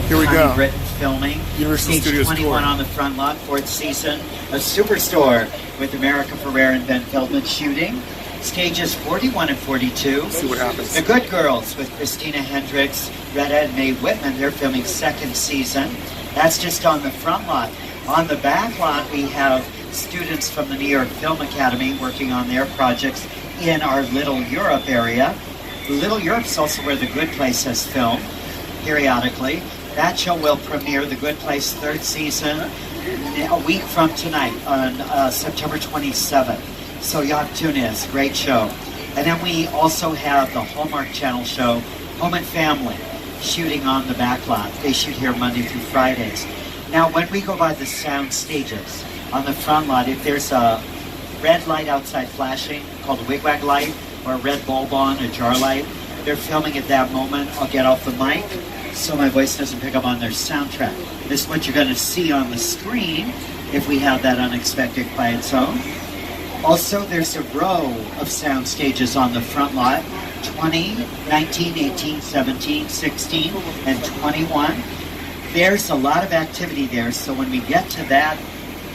Here we go. Britain filming. Universal Stage Studios 21 tour. on the front lot, 4th season of Superstore with America Ferrera and Ben Feldman shooting. Stages 41 and 42. Let's see what happens. The Good Girls with Christina Hendricks, Retta and Mae Whitman. They're filming 2nd season. That's just on the front lot. On the back lot, we have students from the New York Film Academy working on their projects in our Little Europe area. Little Europe's also where The Good Place has filmed periodically. That show will premiere, The Good Place 3rd season, a week from tonight on September 27th. So you have to tune in. It's a great show. And then we also have the Hallmark Channel show, Home and Family, shooting on the back lot. They shoot here Monday through Fridays. Now, when we go by the sound stages on the front lot, if there's a red light outside flashing called a wigwag light or a red bulb on, a jar light, they're filming at that moment. I'll get off the mic so my voice doesn't pick up on their soundtrack. This is what you're going to see on the screen if we have that unexpected quiet zone. Also, there's a row of sound stages on the front lot, 20, 19, 18, 17, 16, and 21. There's a lot of activity there, so when we get to that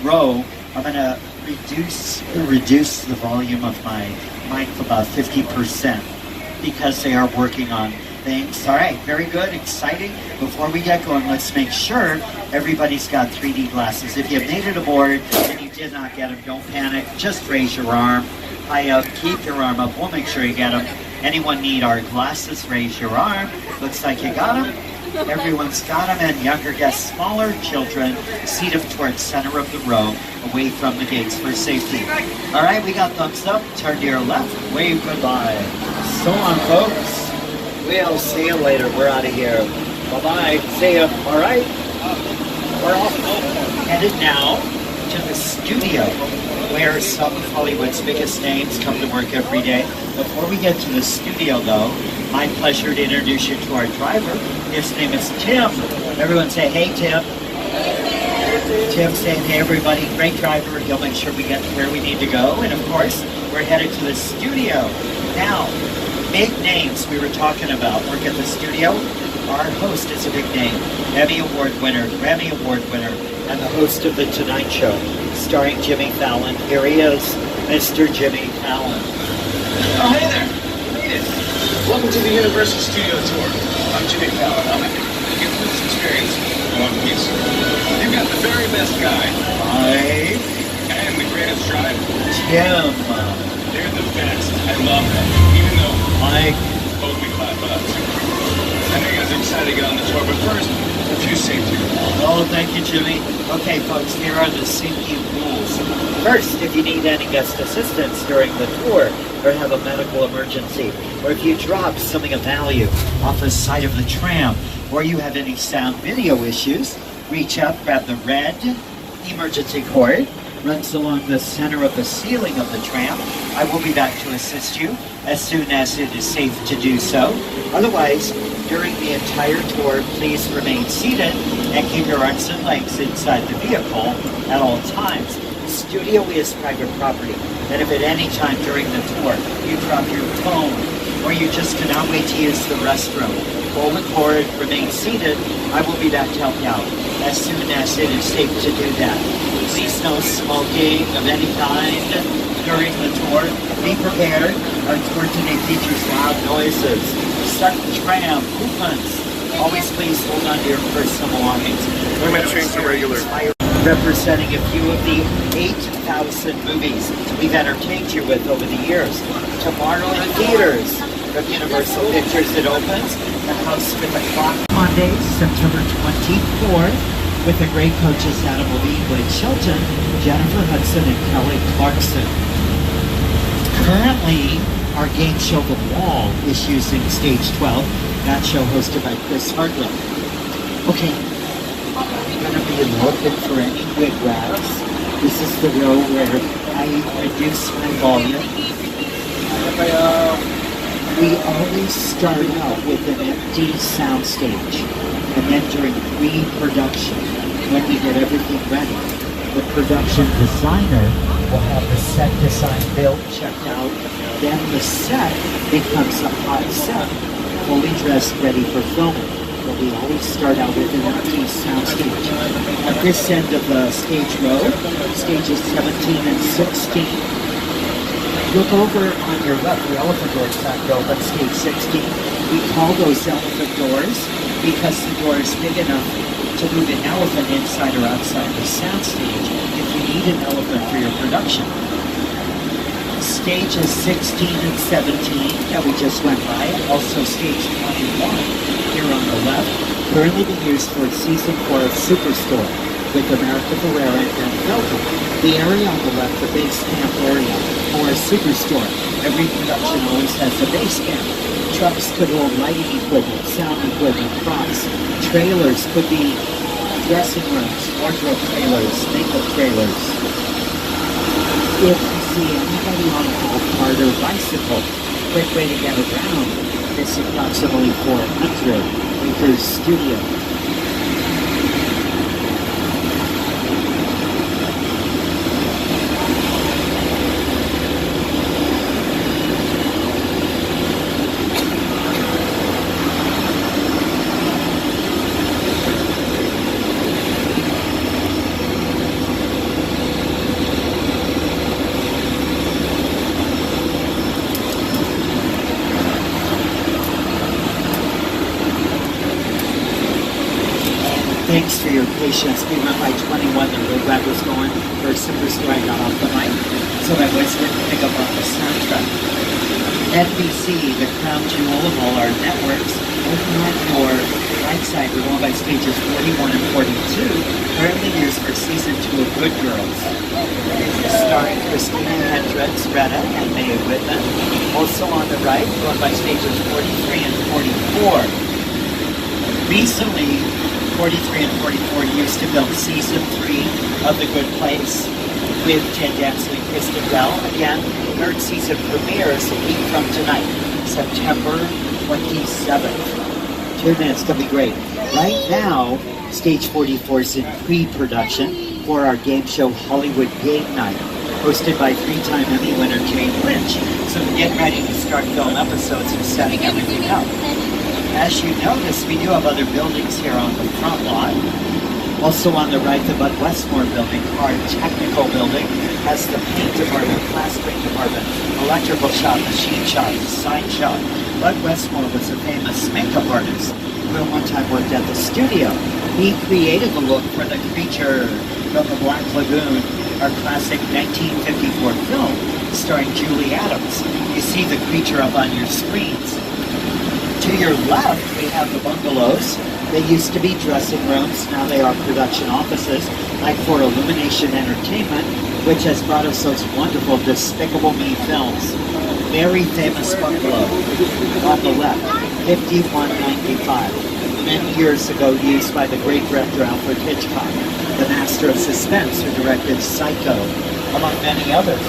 row, I'm going to reduce the volume of my mic about 50% because they are working on things. All right, very good, exciting. Before we get going, let's make sure everybody's got 3D glasses. If you've made it aboard and you did not get them, don't panic. Just raise your arm high up, keep your arm up. We'll make sure you get them. Anyone need our glasses? Raise your arm. Looks like you got them. Everyone's got them, and younger guests, smaller children, seat them towards center of the row, away from the gates for safety. All right, we got thumbs up. Turn to your left. Wave goodbye. So long, folks. We'll see you later. We're out of here. Bye-bye. See ya. All right. We're off. Headed now to the studio where some of Hollywood's biggest names come to work every day. Before we get to the studio, though, my pleasure to introduce you to our driver. His name is Tim. Everyone say, hey, Tim. Tim saying, hey, everybody. Great driver. He'll make sure we get to where we need to go. And, of course, we're headed to the studio. Now, big names we were talking about work at the studio. Our host is a big name. Emmy Award winner, Grammy Award winner, and the host of The Tonight Show, starring Jimmy Fallon. Here he is, Mr. Jimmy Fallon. Oh, hey there. Made it. Welcome to the Universal Studio Tour. I'm Jimmy Fallon. I'm going to give this experience in one piece. You've got the very best guy. Hi. And the greatest driver. Tim. They're the best. I love them. Even though Mike. both we clap up. I know you guys are excited to get on the tour, but first, a few safety rules. Oh, thank you, Jimmy. Okay, folks, here are the safety rules. First, if you need any guest assistance during the tour or have a medical emergency, or if you drop something of value off the side of the tram, or you have any sound video issues, reach up, grab the red emergency cord, runs along the center of the ceiling of the tram. I will be back to assist you as soon as it is safe to do so. Otherwise, during the entire tour, please remain seated and keep your arms and legs inside the vehicle at all times. The studio is private property, and if at any time during the tour you drop your phone or you just cannot wait to use the restroom, pull the cord, remain seated. I will be back to help you out as soon as it is safe to do that. Please no smoking of any kind during the tour. Be prepared. Our tour today features loud noises, stuck tram, coupons. Always please hold on to your personal belongings. We're going to change to regular. Representing a few of the 8,000 movies we've entertained you with over the years. Tomorrow in theaters from Universal Pictures, it opens The House with the Clock. Monday, September 24th, with the great coaches Adam Levine, Blake Shelton, Jennifer Hudson, and Kelly Clarkson. Currently, our game show The Wall is using Stage 12. That show hosted by Chris Hardwick. Okay, I'm going to be looking for any wig rags. This is the row where I reduce my volume. We always start out with an empty soundstage, and then during pre-production, when we get everything ready, the production designer will have the set design built, checked out. Then the set becomes a hot set, fully dressed, ready for filming. but we always start out with an empty soundstage. At this end of the stage row, stages 17 and 16. Look over on your left, the elephant doors back open, stage 16. We call those elephant doors because the door is big enough to move an elephant inside or outside the soundstage if you need an elephant for your production. Stages 16 and 17 that we just went by, also stage 21 here on the left, currently being used for season 4 of Superstore with America Ferrera and Belgium. The area on the left, the base camp area for Superstore. Every production always has a base camp. Trucks could hold lighting equipment, sound equipment, props. Trailers could be dressing rooms, wardrobe trailers, makeup trailers. If you see anybody on a golf cart or bicycle, quick way to get around this approximately 400 acres studio. Thanks for your patience. We went by 21, the road ride was going. For Superstore, I got off the mic, so my voice didn't pick up on the soundtrack. NBC, the crown jewel of all our networks. Over on your right side, we're going by stages 41 and 42, currently used for season 2 of Good Girls. Starring Christina Hendricks, Retta, and Mae Whitman. Also on the right, going by stages 43 and 44. Recently, 43 and 44 used to film season 3 of The Good Place with Ted Dansley, Kristen Bell. Again, third season premieres a week from tonight, September 27th. 2 minutes, gonna be great. Right now, stage 44 is in pre-production for our game show Hollywood Game Night, hosted by 3-time Emmy winner Jane Lynch. So we're getting ready to start film episodes and setting everything up. As you notice, we do have other buildings here on the front lot. Also on the right, the Bud Westmore building, our technical building, has the paint department, plastering department, electrical shop, machine shop, sign shop. Bud Westmore was a famous makeup artist who at one time worked at the studio. He created the look for the creature from the Black Lagoon, our classic 1954 film starring Julie Adams. You see the creature up on your screens. To your left, we have the bungalows. They used to be dressing rooms, now they are production offices, like for Illumination Entertainment, which has brought us those wonderful Despicable Me films. Very famous bungalow on the left, 5195. Many years ago used by the great director Alfred Hitchcock, the master of suspense who directed Psycho, among many others.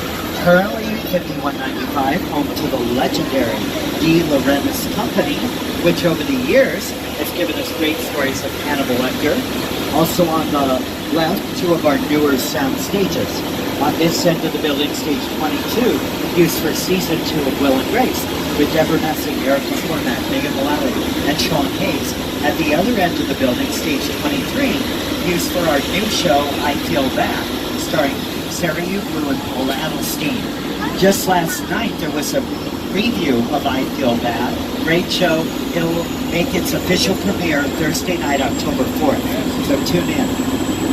Currently, 5195, home to the legendary De Laurentiis Company, which over the years has given us great stories of Hannibal Lecter. Also on the left, 2 of our newer sound stages. On this end of the building, stage 22, used for season 2 of Will and Grace, with Deborah Messing, Erica Cormack, Megan Mullally, and Sean Hayes. At the other end of the building, stage 23, used for our new show, I Feel Bad, starring Sarah Uglu and Paula Adelstein. Just last night, there was a preview of I Feel Bad. Great show. It'll make its official premiere Thursday night, October 4th. So tune in.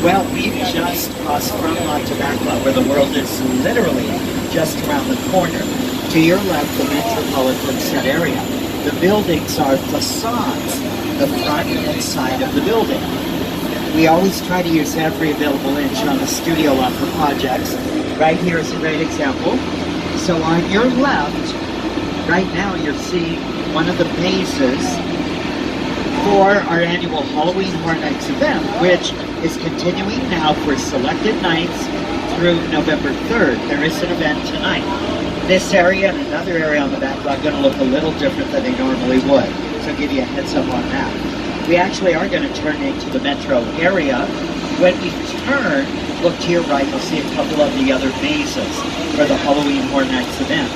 Well, we've just crossed front lot to back lot, where the world is literally just around the corner. To your left, the Metropolitan set area. The buildings are facades, the front and side of the building. We always try to use every available inch on the studio lot for projects. Right here is a great example. So on your left, right now you're seeing one of the mazes for our annual Halloween Horror Nights event, which is continuing now for selected nights through November 3rd. There is an event tonight. This area and another area on the back lot are going to look a little different than they normally would. So I'll give you a heads up on that. We actually are going to turn into the metro area. When we turn, look to your right, you'll see a couple of the other mazes for the Halloween Horror Nights event.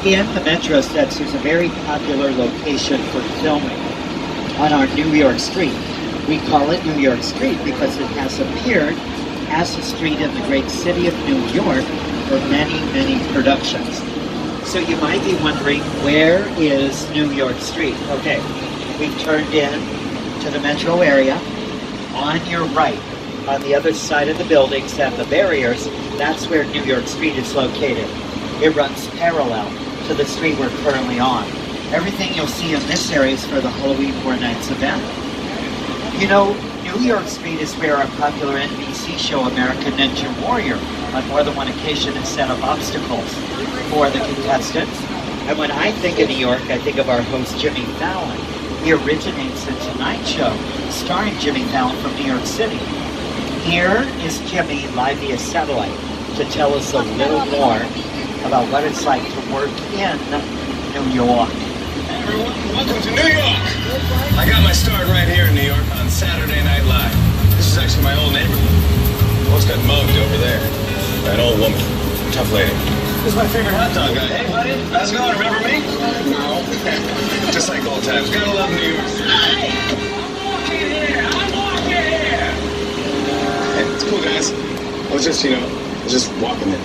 In the metro sets, there's a very popular location for filming. on our New York street. We call it New York Street because it has appeared as a street in the great city of New York for many, many productions. So you might be wondering, where is New York Street? Okay, we've turned in to the metro area. On your right, on the other side of the buildings and the barriers, that's where New York Street is located. It runs parallel to the street we're currently on. Everything you'll see in this area is for the Halloween Horror Nights event. You know, New York Street is where our popular NBC show American Ninja Warrior on more than one occasion has set up obstacles for the contestants. And when I think of New York, I think of our host Jimmy Fallon. He originates the Tonight Show, starring Jimmy Fallon from New York City. Here is Jimmy live via satellite to tell us a little more about what it's like to work in New York. Hey everyone, welcome to New York! I got my start right here in New York on Saturday Night Live. This is actually my old neighborhood. What's got mugged over there? That old woman. Tough lady. This is my favorite hot dog guy. Hey buddy, how's it going? Remember me? No. Just like old times. Gotta love New York. Hey! I'm walking here! Hey, it's cool guys. I was just walking in.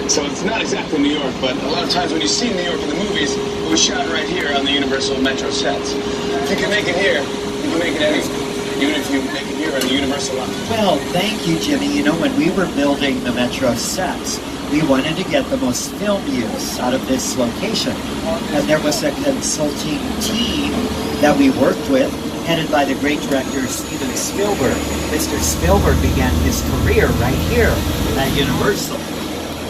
So it's not exactly New York, but a lot of times when you see New York in the movies, it was shot right here on the Universal Metro sets. If you can make it here, you can make it anywhere. Even if you make it here on the Universal lot. Well, thank you, Jimmy. You know, when we were building the Metro sets, we wanted to get the most film use out of this location. And there was a consulting team that we worked with, headed by the great director Steven Spielberg. Mr. Spielberg began his career right here at Universal.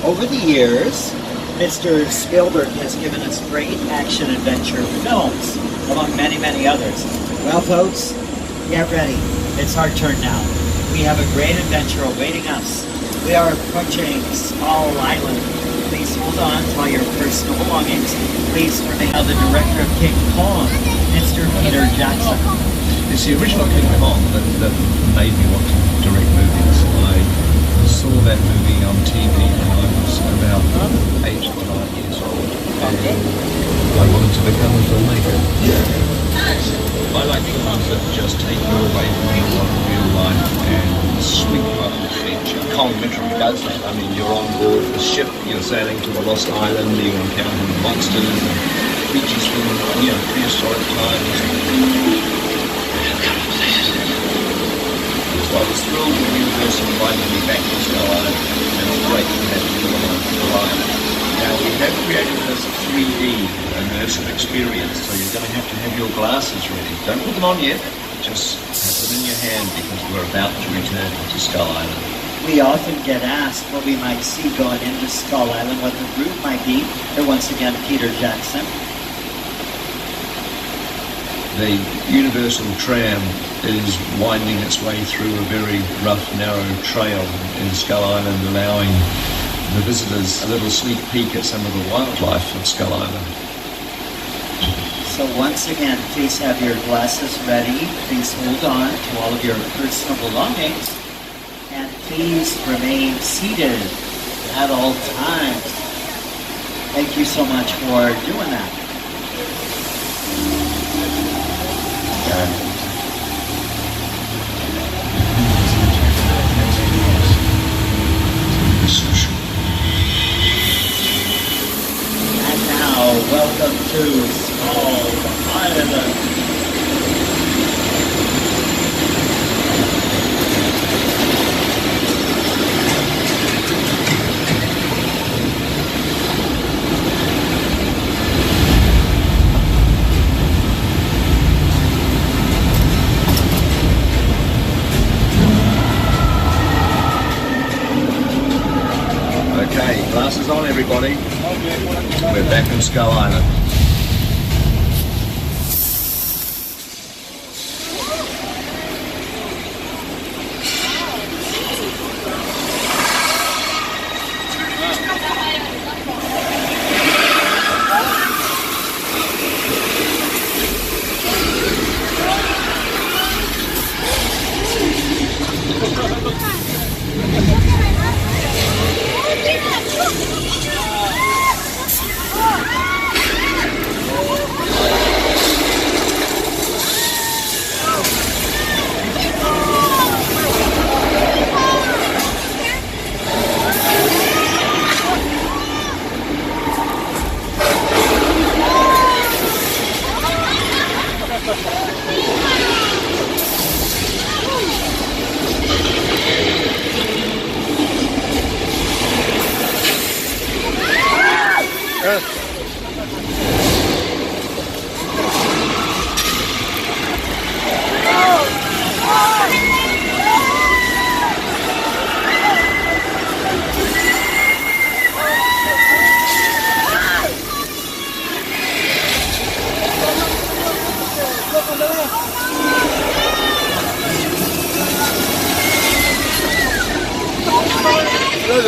Over the years, Mr. Spielberg has given us great action-adventure films, among many, many others. Well, folks, get ready. It's our turn now. We have a great adventure awaiting us. We are approaching Skull Island. Please hold on to all your personal belongings. Please remain the director of King Kong, Mr. Peter Jackson. It's the original King Kong that made me want to direct movies. I saw that movie on TV when I was about 8 or 9 years old, and I wanted to become a filmmaker. I like films that just take you away from real life and sweep you up the feature. Kong literally does that. I mean, you're on board the ship, you're sailing to a lost island, you're encountering monsters and creatures from prehistoric times. So I was thrilled when Universal invited me back to Skull Island, and it's great to have you on. Now we have created this 3D immersive experience, so you're going to have your glasses ready. Don't put them on yet, just have them in your hand because we're about to return to Skull Island. We often get asked what we might see going into Skull Island, what the route might be. And once again, Peter Jackson. The Universal Tram is winding its way through a very rough, narrow trail in Skull Island, allowing the visitors a little sneak peek at some of the wildlife of Skull Island. So once again, please have your glasses ready. Please hold on to all of your personal belongings. And please remain seated at all times. Thank you so much for doing that. And now, welcome to Skull Island. Okay, glasses on everybody. We're back in Skull Island. Ladies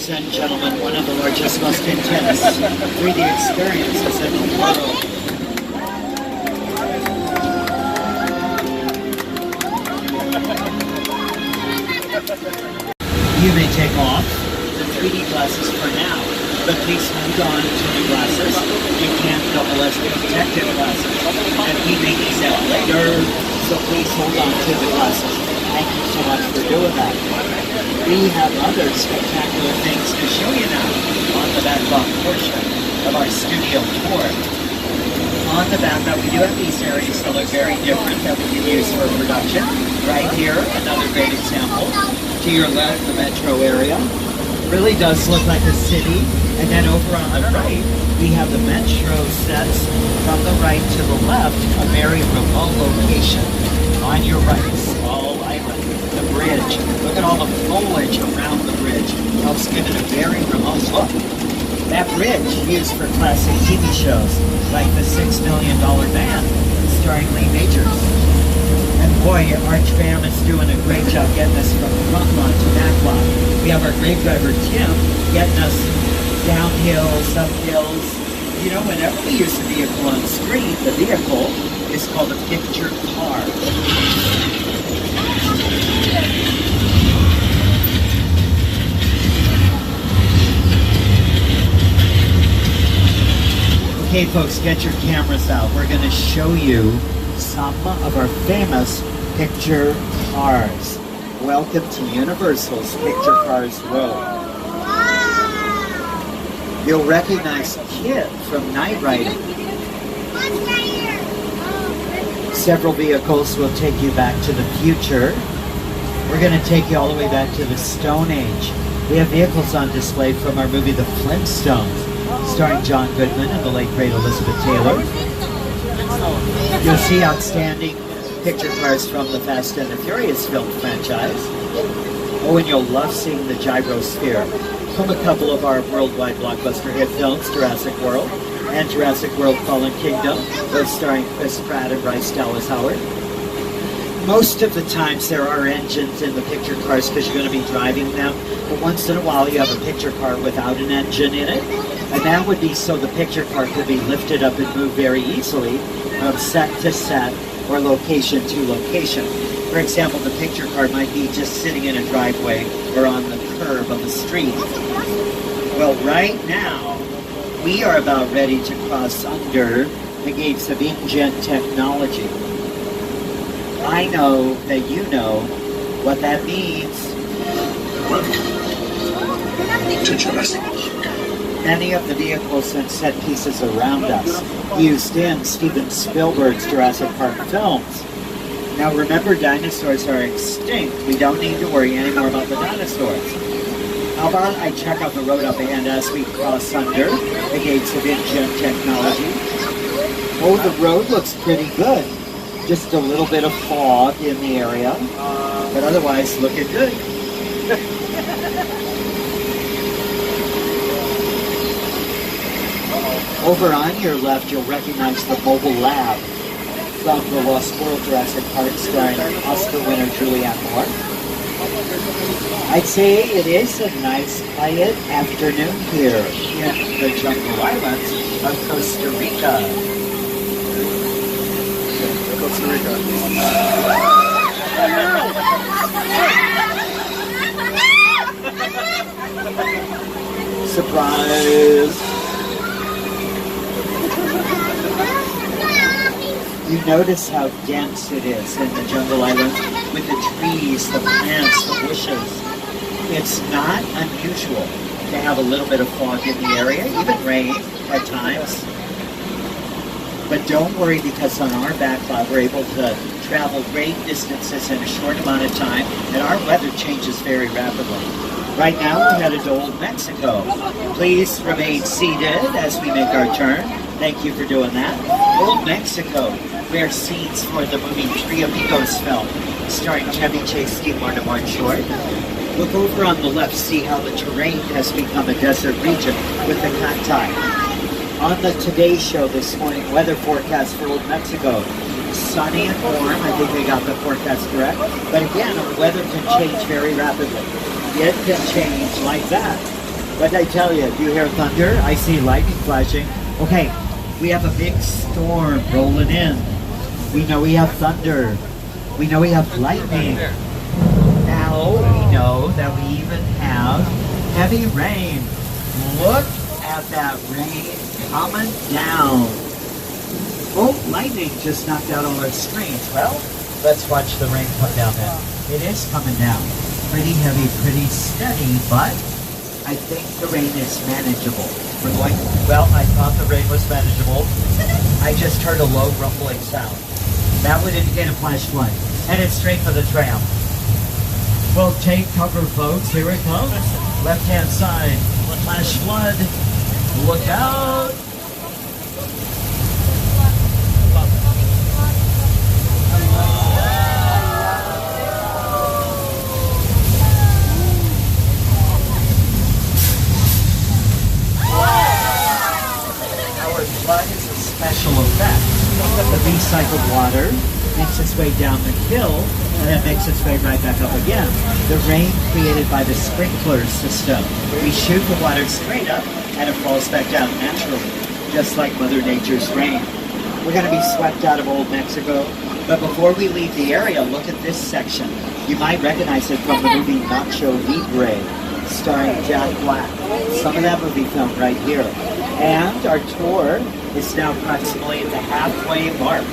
and gentlemen, one of the largest, most intense 3D experiences in the world. You may take off the 3D glasses for now, but please hold on to the glasses. You can't double as the protective glasses. And we may need that later, so please hold on to the glasses. Thank you so much for doing that. We have other spectacular things to show you now on the backlot portion of our studio tour. On the backlot, we do have these areas that look very different that we can use for production. Right here, another great example. To your left, the metro area. Really does look like a city. And then over on the right, we have the metro sets from the right to the left, a very remote location. On your right, Small Island, the bridge. Look at all the foliage around the bridge. Helps give it a very remote look. That bridge used for classic TV shows, like the $6 Million Band, starring Lee Majors. And boy, Arch Fam is doing a great job getting us from front lot to back lot. We have our great driver, Tim, getting us down hills, up hills. You know, whenever we use the vehicle on screen, the vehicle is called a picture car. Okay, folks, get your cameras out. We're going to show you some of our famous picture cars. Welcome to Universal's Picture Cars Road. You'll recognize Kit from Night Riding. Several vehicles will take you back to the future. We're going to take you all the way back to the Stone Age. We have vehicles on display from our movie The Flintstones, starring John Goodman and the late great Elizabeth Taylor. You'll see outstanding picture cars from the Fast and the Furious film franchise. Oh, and you'll love seeing the gyrosphere from a couple of our worldwide blockbuster hit films, Jurassic World and Jurassic World Fallen Kingdom, both starring Chris Pratt and Bryce Dallas Howard. Most of the times there are engines in the picture cars because you're going to be driving them, but once in a while you have a picture car without an engine in it, and that would be so the picture car could be lifted up and moved very easily from set to set or location to location. For example, the picture car might be just sitting in a driveway or on the curb of the street. Well, right now, we are about ready to cross under the gates of InGen technology. I know that you know what that means. To Jurassic. Many of the vehicles and set pieces around us used in Steven Spielberg's Jurassic Park films. Now remember, dinosaurs are extinct. We don't need to worry anymore about the dinosaurs. How about I check out the road up ahead as we cross under the gates of InGen technology? Oh, the road looks pretty good. Just a little bit of fog in the area, but otherwise looking good. Over on your left, you'll recognize the mobile lab from the Lost World Jurassic Park, starring Oscar winner Julianne Moore. I'd say it is a nice, quiet afternoon here in the Jungle Islands of Costa Rica. Costa Rica. Surprise! You notice how dense it is in the Jungle Islands with the trees, the plants, the bushes. It's not unusual to have a little bit of fog in the area, even rain at times. But don't worry, because on our backlot we're able to travel great distances in a short amount of time, and our weather changes very rapidly. Right now we're headed to Old Mexico. Please remain seated as we make our turn. Thank you for doing that. Old Mexico, where scenes for the movie Three Amigos film, starring Chevy Chase, Steve Martin, and Martin Short. Look over on the left, see how the terrain has become a desert region with the cacti. On the Today Show this morning, weather forecast for Old Mexico. Sunny and warm, I think they got the forecast correct. But again, the weather can change very rapidly. It can change like that. But I tell you, do you hear thunder? I see lightning flashing. Okay, we have a big storm rolling in. We know we have thunder. We know we have lightning. Now we know that we even have heavy rain. Look at that rain coming down. Oh, lightning just knocked out all our screens. Well, let's watch the rain come down then. It is coming down. Pretty heavy, pretty steady, but I think the rain is manageable. We're going, well, I thought the rain was manageable. I just heard a low rumbling sound. That would indicate a flash flood. Headed straight for the tram. Well, take cover, folks. Here it comes. Left-hand side. Flash flood. Look out. Our flood is a special effect. The recycled water makes its way down the hill and then makes its way right back up again. The rain created by the sprinkler system. We shoot the water straight up and it falls back down naturally, just like Mother Nature's rain. We're going to be swept out of Old Mexico, but before we leave the area, look at this section. You might recognize it from the movie Nacho Libre, starring Jack Black. Some of that movie filmed right here. And our tour is now approximately at the halfway mark.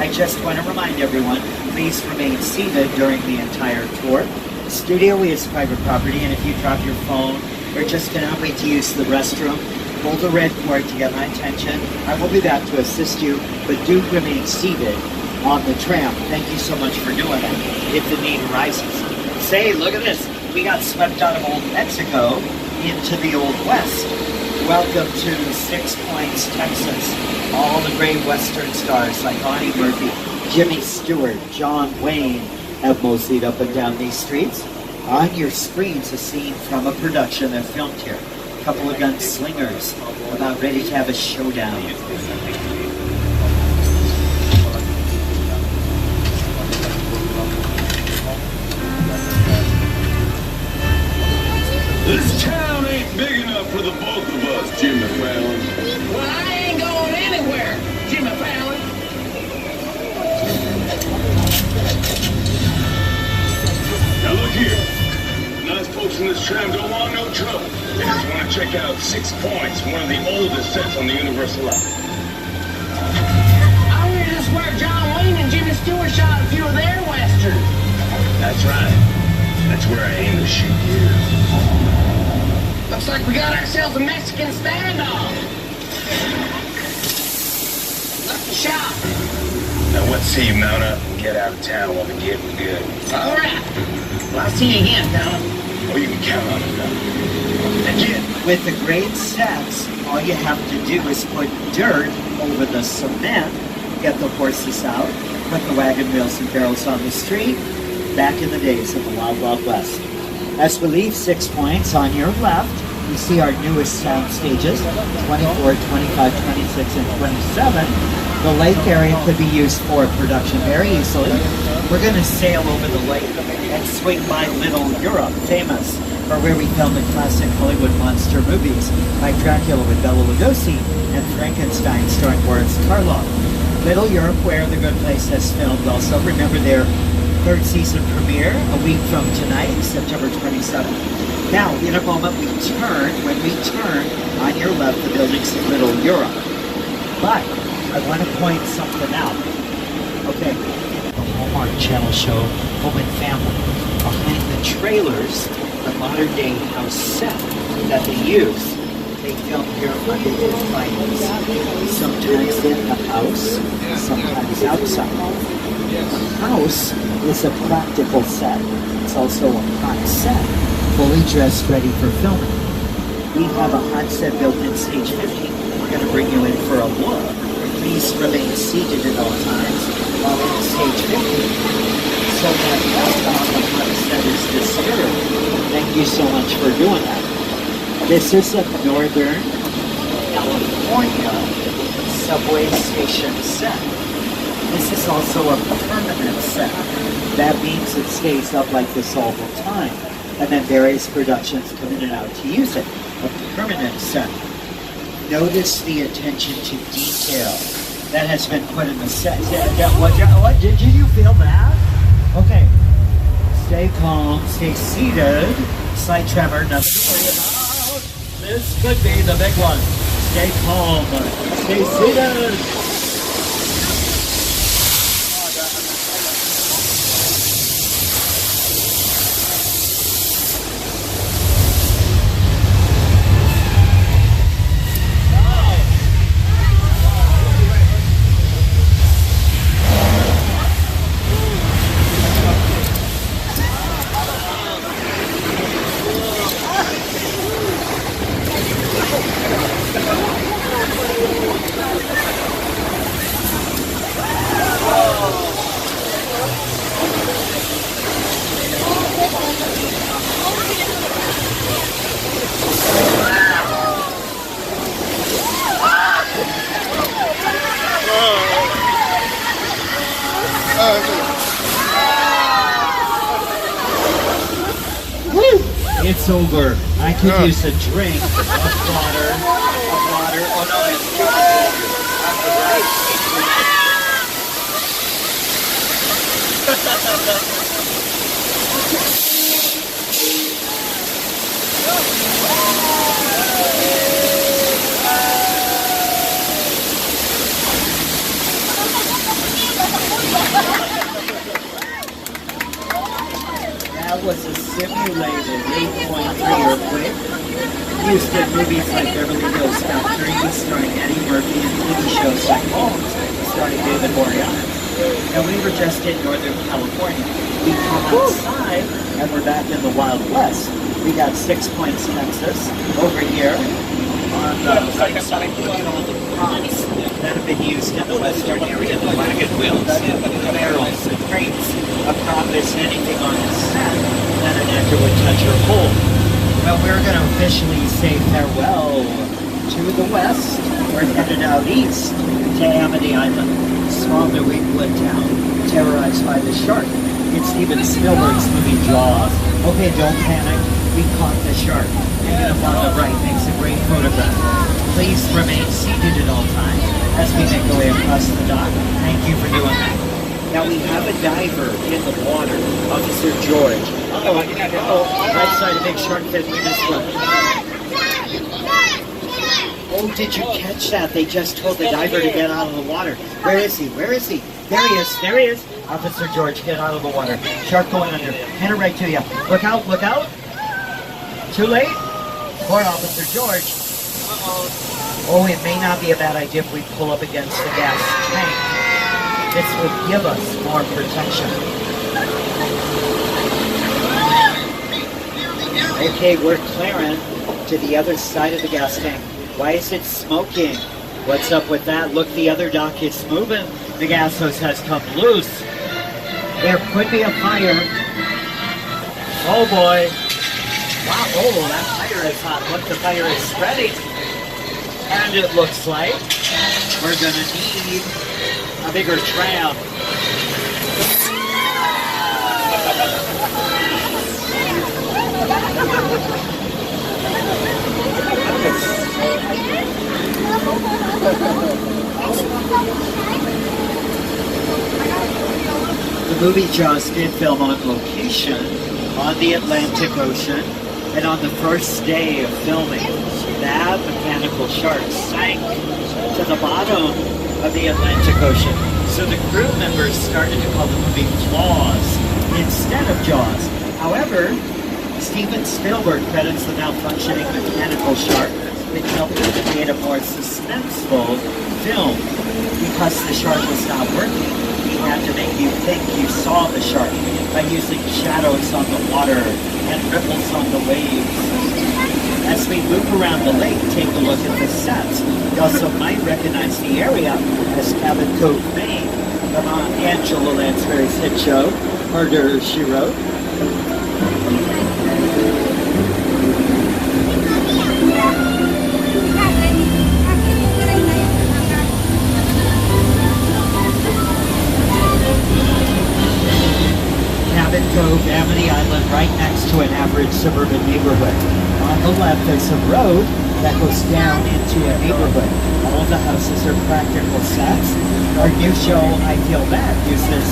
I just want to remind everyone, please remain seated during the entire tour. Studio is private property, and if you drop your phone or just cannot wait to use the restroom, hold the red cord to get my attention. I will be back to assist you, but do remain seated on the tram. Thank you so much for doing it if the need arises. Say, look at this. We got swept out of Old Mexico into the Old West. Welcome to 6 Points, Texas. All the great Western stars like Bonnie Murphy, Jimmy Stewart, John Wayne have moseyed up and down these streets. On your screens, a scene from a production that filmed here. A couple of gunslingers about ready to have a showdown. This town ain't big enough for the both of us, Jimmy Fallon. Well, I ain't going anywhere, Jimmy Fallon. Now look here. The nice folks in this tram don't want no trouble. They just want to check out 6 Points, one of the oldest sets on the Universal line. I hear this is where John Wayne and Jimmy Stewart shot a few of their westerns. That's right. That's where I aim to shoot you. Looks like we got ourselves a Mexican standoff. Lucky shot. Now let's see you mount up and get out of town while the getting good. All right. Well, I'll see you again, fella. Oh, you can count on it, though. Again, with the great sets, all you have to do is put dirt over the cement, get the horses out, put the wagon wheels and barrels on the street, back in the days of the Wild Wild West. As we leave 6 Points, on your left, you see our newest sound stages, 24, 25, 26, and 27. The lake area could be used for production very easily. We're going to sail over the lake and swing by Little Europe, famous for where we filmed the classic Hollywood monster movies like Dracula with Bela Lugosi and Frankenstein starring Boris Karloff. Little Europe, where The Good Place has filmed also. Remember their third season premiere a week from tonight, September 27th. Now, in a moment, when we turn, on your left, the building's Little Europe. But I want to point something out. Okay, the Hallmark Channel show, Home and Family. Behind the trailers, the modern-day house set that they use. They film here under the findings. Sometimes in the house, sometimes outside. The house is a practical set. It's also a hot set, fully dressed, ready for filming. We have a hot set built in stage 50. We're going to bring you in for a look. Please remain seated at all times while in stage 50, so that nothing on the hot set is disturbed. you so much for doing that. This is a Northern California subway station set. This is also a permanent set. That means it stays up like this all the time. And then various productions come in and out to use it. A permanent set. Notice the attention to detail that has been put in the set. What did you feel that? Okay. Stay calm, stay seated. Slight tremor, nothing to worry about. This could be the big one. Stay calm, stay seated. It's over. I could use a drink of water. Oh no, it's too That was a simulated 8.3 earthquake. Used in movies like Beverly Hills Cop 3, starring Eddie Murphy, and TV shows like Holmes, starring David Boreanaz. And we were just in Northern California. We come outside, and we're back in the Wild West. We got 6 Points, Texas, over here on the right side. Look at all the props that have been used in the western area. The wagon wheels, the barrels, the crates. A prop is anything on the set that an actor would touch or hold. Well, we're going to officially say farewell to the west. We're headed out east to Amity Island, small New England town, terrorized by the shark. It's Steven Spielberg's movie Jaws. Okay, don't panic. We caught the shark. And up on the right makes a great photograph. Please remain seated at all times as we make our way across the dock. Thank you for doing that. Now we have a diver in the water, Officer George. Right side of big shark fin, we missed one. Oh, did you catch that? They just told the diver to get out of the water. Where is he? Where is he? There he is. There he is. Officer George, get out of the water. Shark going under. Hand it right to you. Look out, look out. Too late? Poor Officer George. Oh, it may not be a bad idea if we pull up against the gas tank. This will give us more protection. Okay, we're clearing to the other side of the gas tank. Why is it smoking? What's up with that? Look, the other dock is moving. The gas hose has come loose. There could be a fire. Oh boy. Wow, oh, that fire is hot. Look, the fire is spreading. And it looks like we're gonna need a bigger tram. The movie Jaws did film on location on the Atlantic Ocean, and on the first day of filming, that mechanical shark sank to the bottom of the Atlantic Ocean. So the crew members started to call the movie Claws instead of Jaws. However, Steven Spielberg credits the malfunctioning mechanical shark, which helped him to create a more suspenseful film. Because the shark was not working, he had to make you think you saw the shark by using shadows on the water and ripples on the waves. As we move around the lake, take a look at the sets. You also might recognize the area as Cabin Cove, Maine, from Angela Lansbury's hit show, Murder, She Wrote. Grove, Amity Island, right next to an average suburban neighborhood. On the left, there's a road that goes down into a neighborhood. All the houses are practical sets. Our new show, I Feel Bad, uses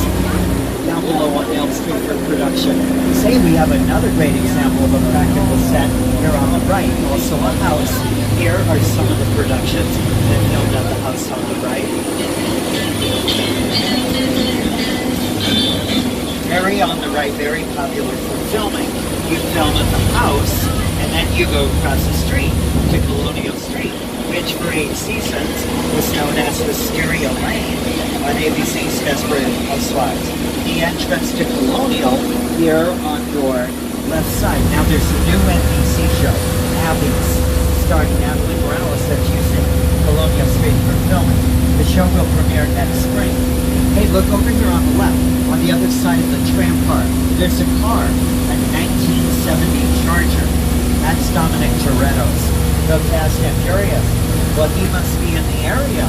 down below on Elm Street for production. Say we have another great example of a practical set here on the right, also a house. Here are some of the productions that filmed at the house on the right. Very on the right, very popular for filming. You film at the house, and then you go across the street to Colonial Street, which for 8 seasons was known as Wisteria Lane on ABC's Desperate Housewives. The entrance to Colonial here on your left side. Now there's a new NBC show, Abby's, starring Natalie Morales, that's using Colonial Street for filming. The show will premiere next spring. Hey, look over here on the left, on the other side of the tram car. There's a car, a 1970 Charger. That's Dominic Toretto's. Go Fast and Furious. Well, he must be in the area.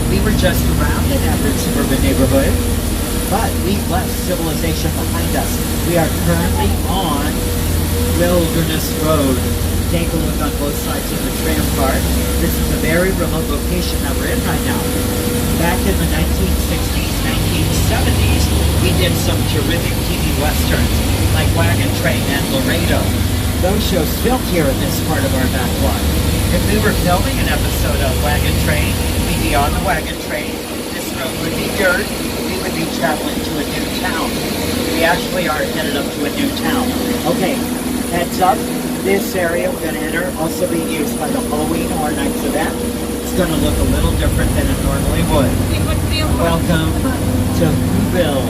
We were just around an average suburban neighborhood, but we've left civilization behind us. We are currently on Wilderness Road. Take a look on both sides of the tram car. This is a very remote location that we're in right now. Back in the 1960s, 1970s, we did some terrific TV westerns like Wagon Train and Laredo. Those shows filmed here in this part of our backlot. If we were filming an episode of Wagon Train, we'd be on the wagon train. This road would be dirt. We would be traveling to a new town. We actually are headed up to a new town. Okay, heads up. This area we're going to enter also being used by the Halloween Horror Nights event. It's going to look a little different than it normally would. Welcome to Whoville.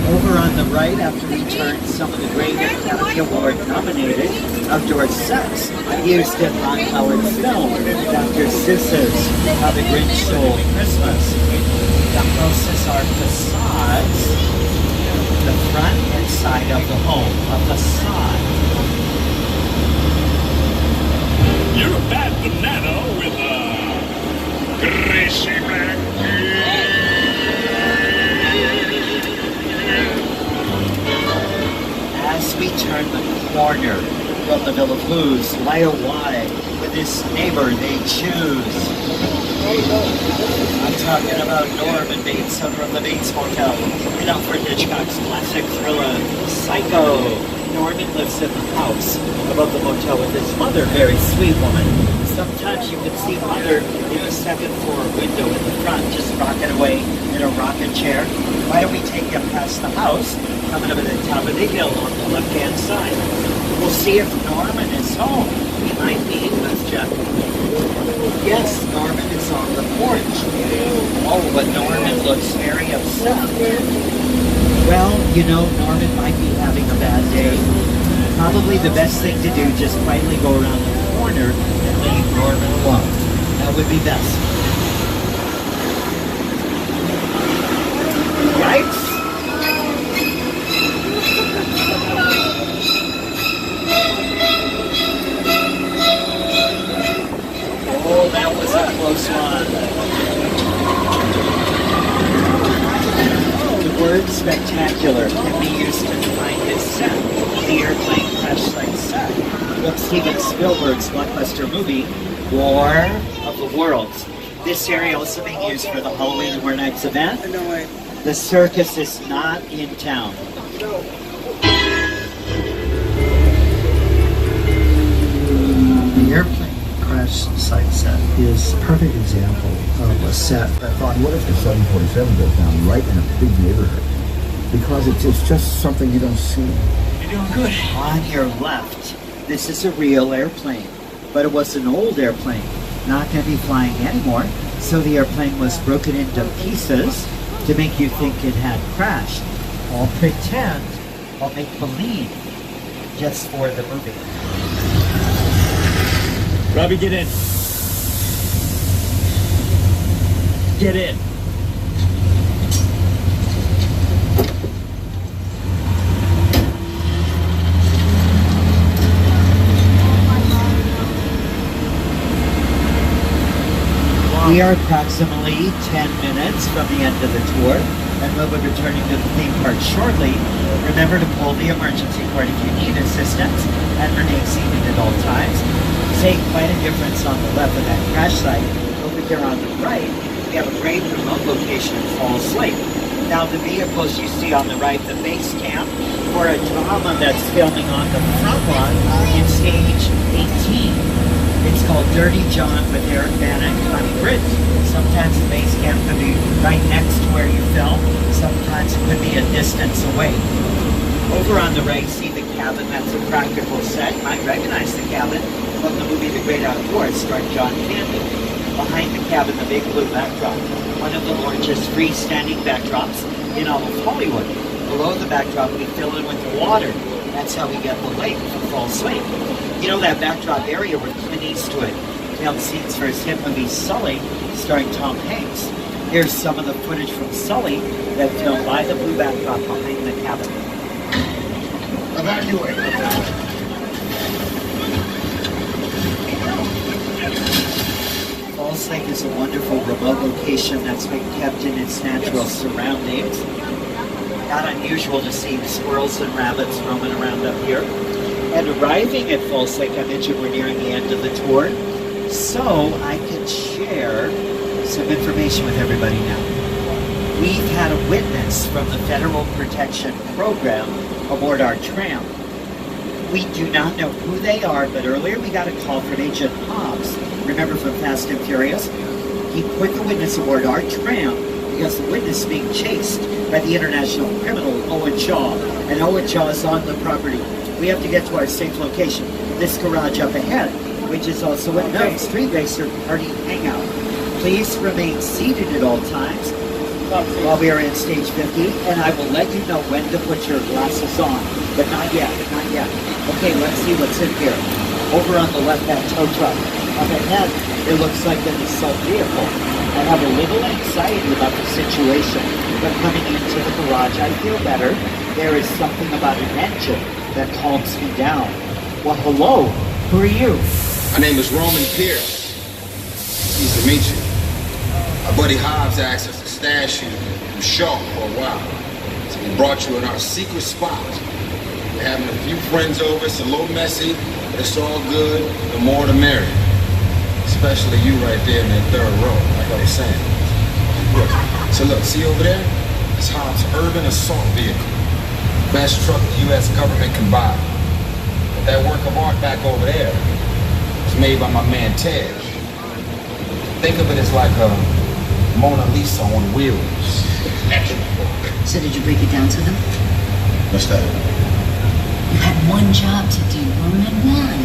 Over on the right, after we turn some of the great Academy Award nominated outdoor sets used in Ron Howard's film, Dr. Seuss's How the Grinch Stole Christmas. The houses are facades. The front and side of the home, a facade. You're a bad banana with a greasy black As we turn the corner from the Villa Blues, Lyle Wye with his neighbor they choose. I'm talking about Norman Bates from the Bates Motel in Alfred Hitchcock's classic thriller, Psycho. Norman lives in the house above the motel with his mother, very sweet woman. Sometimes you can see mother in the second floor window in the front, just rocking away in a rocking chair. Why don't we take you past the house, coming up at the top of the hill on the left-hand side. We'll see if Norman is home. He might be with Jeff. Yes, Norman is on the porch. Oh, but Norman looks very upset. Well, you know, Norman might be having a bad day. Probably the best thing to do, just quietly go around the corner and leave Norman alone. That would be best. Yikes! Oh, that was a close one. The word spectacular can be used to define his set, the airplane crash site set of Steven Spielberg's blockbuster movie, War of the Worlds. This area also being used for the Halloween Horror Nights event. The circus is not in town. The airplane crash site set is a perfect example of a set that thought, what if the 747 goes down right in a big neighborhood? Because it's just something you don't see. You're doing good. On your left, this is a real airplane, but it was an old airplane, not going to be flying anymore, so the airplane was broken into pieces to make you think it had crashed. I'll pretend, I'll make believe, just for the movie. Robbie, get in. Get in. We are approximately 10 minutes from the end of the tour, and we'll be returning to the theme park shortly. Remember to pull the emergency cord if you need assistance, and remain seated at all times. Say quite a difference on the left of that crash site. Over here on the right, we have a great remote location in Falls Lake. Now the vehicles you see on the right, the base camp, for a drama that's filming on the front lawn in stage 18. It's called Dirty John with Eric Bana and Connie Britton. Sometimes the base camp could be right next to where you film. Sometimes it could be a distance away. Over on the right, see the cabin. That's a practical set. You might recognize the cabin from the movie The Great Outdoors, starring John Candy. Behind the cabin, the big blue backdrop. One of the largest freestanding backdrops in all of Hollywood. Below the backdrop, we fill in with water. That's how we get the lake for Falls Lake. You know that backdrop area where Clint Eastwood filmed scenes for his hit movie Sully, starring Tom Hanks. Here's some of the footage from Sully that filmed by the blue backdrop behind the cabin. Evacuate. Falls Lake is a wonderful remote location that's been kept in its natural surroundings. Not unusual to see squirrels and rabbits roaming around up here. And arriving at Falls Lake, I mentioned we're nearing the end of the tour, so I can share some information with everybody now. We've had a witness from the Federal Protection Program aboard our Tram. We do not know who they are, but earlier we got a call from Agent Hobbs, remember from Fast and Furious? He put the witness aboard our Tram because the witness is being chased by the international criminal Owen Shaw, and Owen Shaw is on the property. We have to get to our safe location, this garage up ahead, which is also a known street racer party hangout. Please remain seated at all times while we are in stage 50, and I will let you know when to put your glasses on, but not yet, not yet. Okay, let's see what's in here. Over on the left, that tow truck. Up ahead, it looks like an assault vehicle. I have a little anxiety about the situation, but coming into the garage, I feel better. There is something about an engine that calms me down. Well, hello. Who are you? My name is Roman Pierce. Pleased to meet you. My buddy Hobbs asked us to stash you from Shaw for a while. So we brought you in our secret spot. We're having a few friends over. It's a little messy, but it's all good. The more the merrier. Especially you right there in that third row, like I was saying. Look, so look, see over there? It's Hobbs' urban assault vehicle. Best truck the U.S. government can buy. But that work of art back over there was made by my man Ted. Think of it as like a Mona Lisa on wheels. So did you break it down to them? What's that? You had one job to do, Roman, one.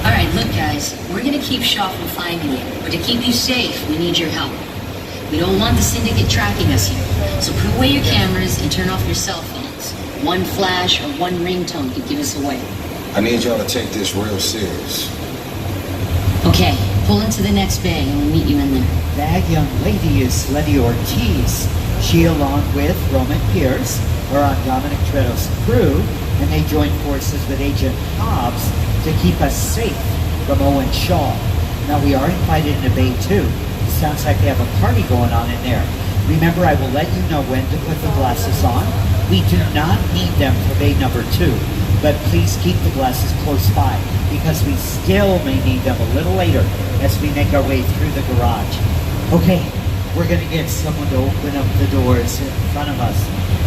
All right, look, guys, we're gonna keep Shaw from finding you, but to keep you safe, we need your help. We don't want the syndicate tracking us here, so put away your cameras and turn off your cell phones. One flash or one ringtone could give us away. I need y'all to take this real serious. Okay, pull into the next bay and we'll meet you in there. That young lady is Letty Ortiz. She, along with Roman Pierce, are on Dominic Toretto's crew, and they join forces with Agent Hobbs to keep us safe from Owen Shaw. Now, we are invited into Bay 2. It sounds like they have a party going on in there. Remember, I will let you know when to put the glasses on. We do not need them for Bay number 2, but please keep the glasses close by, because we still may need them a little later as we make our way through the garage. Okay, we're going to get someone to open up the doors in front of us,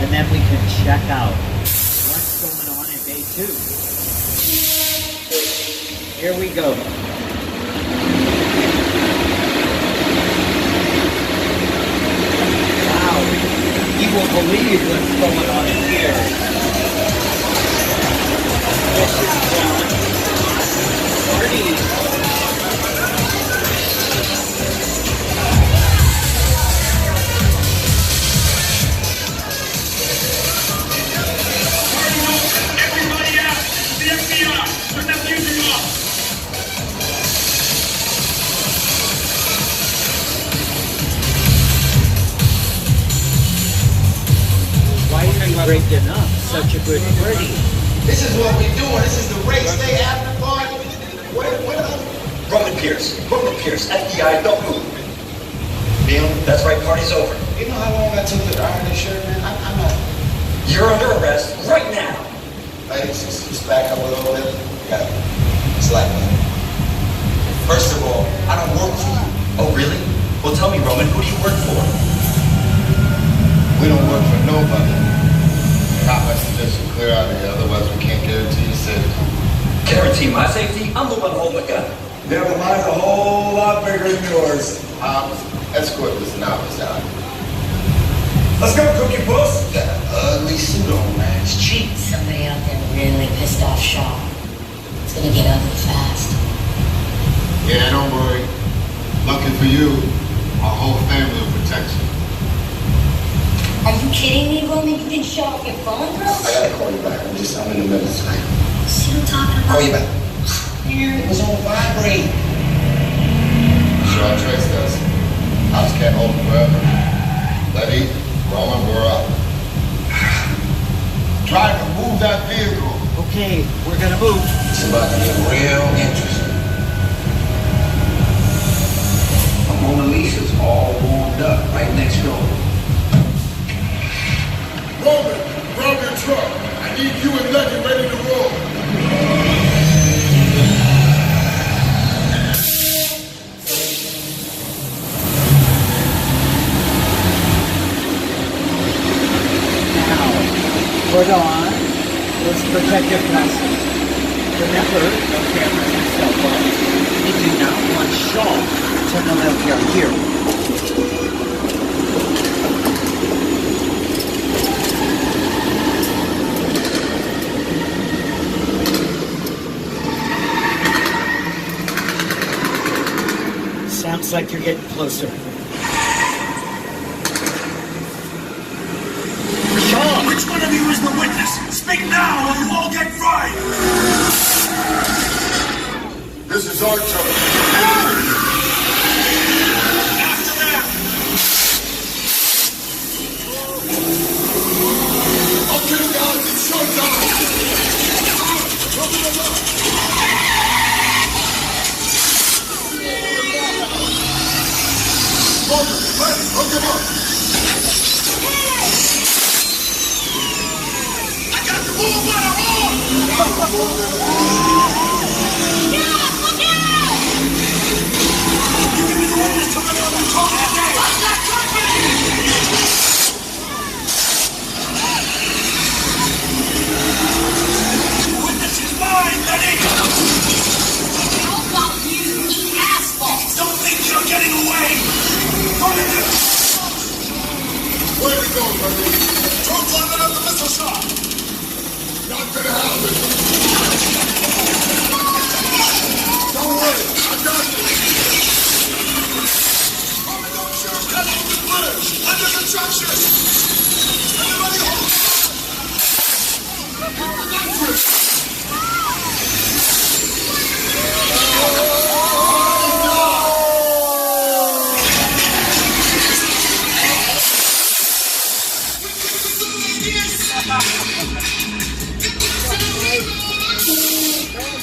and then we can check out what's going on in Bay 2. Here we go. Wow, you won't believe what's going on in here. This is party. Breaking up such a good party. This is what we doing. This is the race day after party. What Roman Pierce. Booker Pierce, FBI, don't move. Neil, that's right, party's over. You know how long I took to iron this shirt, man? I'm not... You're under arrest right now. Ladies, just back up a little bit. Yeah. It's like that. First of all, I don't work for you. Oh, really? Well, tell me, Roman, who do you work for? We don't work for nobody. Cop has to just clear out of here, otherwise we can't guarantee your safety. Guarantee my safety? I'm the one holding the gun. Never mind, a whole lot bigger than yours. Escort this novice out. Let's go, Cookie Puss. Got an ugly suit on, man. It's cheap. Somebody out there really pissed off Shaw. It's gonna get ugly fast. Yeah, don't worry. Lucky for you, our whole family will protect you. Are you kidding me, Roman? You didn't shut off your phone, bro? I gotta call you back. I'm in the middle of tonight. See what I'm talking about? Call you back. It was on vibrate. Shaw traced us. House can't hold it forever. Letty, Roman, we're up. Driver, move that vehicle. Okay, we're gonna move. It's about to get real interesting. Mona Lisa's all warmed up right next door. Roman, grab your truck. I need you and Letty ready to roll. Put on this protective glasses. Remember, no cameras and cell phones. We do not want Shaw to know that we are here. Sounds like you're getting closer. Which one of you is the witness? Speak now or you all get fried! This is our turn. After them! Okay, guys, it's showtime. Roman, Letty, hook him up. Where we go, buddy? Don't climb it up the missile shot! Not gonna happen! Don't worry, I got this! Roman, don't shoot! Cut off the bridge! Under construction! Everybody hold on!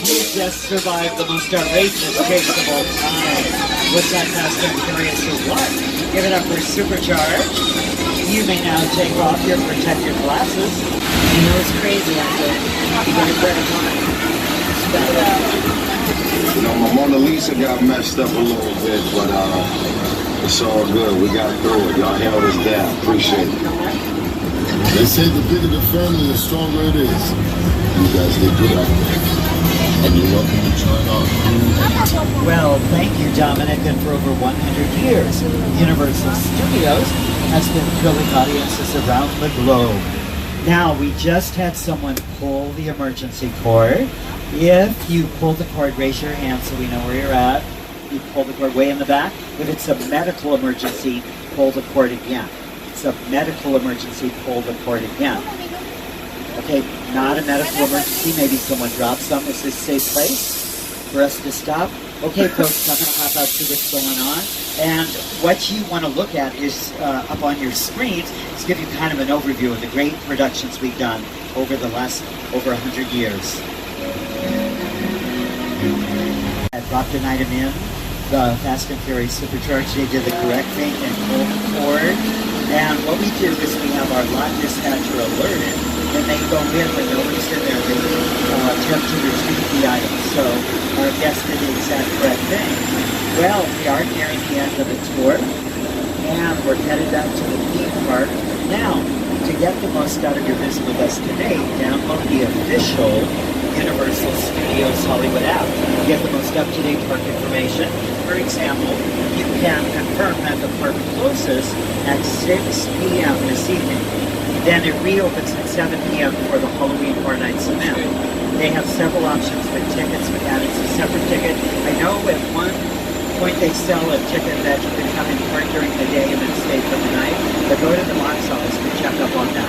You just survived the most outrageous chase of all time. Was that fast and furious or what? Give it up for Supercharge. You may now take off your protective glasses. You know it's crazy out there. You better put it on. You know, my Mona Lisa got messed up a little bit, but it's all good. We got through it. Y'all held us down. Appreciate it. They say the bigger the family, the stronger it is. You guys did good out there. And you're welcome to join our crew. Well, thank you, Dominic, and for over 100 years, Universal Studios has been thrilling audiences around the globe. Now, we just had someone pull the emergency cord. If you pull the cord, raise your hand so we know where you're at. You pull the cord way in the back. If it's a medical emergency, pull the cord again. It's a medical emergency, pull the cord again. Okay, not a medical emergency. Maybe someone dropped something. Is this a safe place for us to stop? Okay, folks, I'm going to hop out to what's going on. And what you want to look at is up on your screens to give you kind of an overview of the great productions we've done over the last over 100 years. I dropped an item in. The Fast and Furious Supercharged, they did the correct thing and pulled the cord. And what we do is we have our lot dispatcher alerted, and they go in when nobody's in there. They attempt to retrieve the item. So our guest did the exact correct thing. Well, we are nearing the end of the tour, and we're headed out to the theme park. Now, to get the most out of your visit with us today, download the official Universal Studios Hollywood app. You get the most up-to-date park information. For example, you can confirm that the park closes at 6 p.m. this evening. Then it reopens at 7 p.m. for the Halloween Horror Nights event. They have several options with tickets, with adding a separate ticket. I know at one point they sell a ticket that you can come in park during the day and then stay for the night. But go to the box office to check up on that.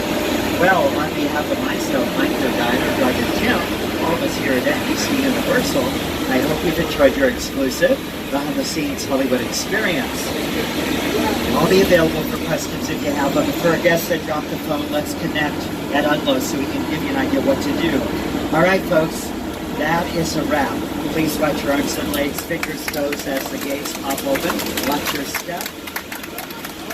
Well, on behalf of myself, Mike, your guide, or Driver Tim, all of us here at NBC Universal, I hope you've enjoyed your exclusive behind-the-scenes Hollywood experience. I'll be available for questions if you have them. For our guests that dropped the phone, let's connect at Unload so we can give you an idea what to do. All right, folks, that is a wrap. Please watch your arms and legs, fingers, toes as the gates pop open. Watch your step.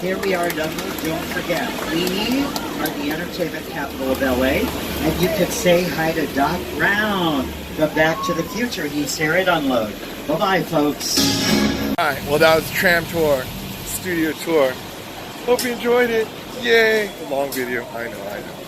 Here we are, Dunwood. Don't forget, we are the entertainment capital of LA, and you can say hi to Doc Brown from Back to the Future. He's here at Unload. Bye-bye, folks. All right, well, that was Tram Tour, studio tour. Hope you enjoyed it. Yay! A long video. I know.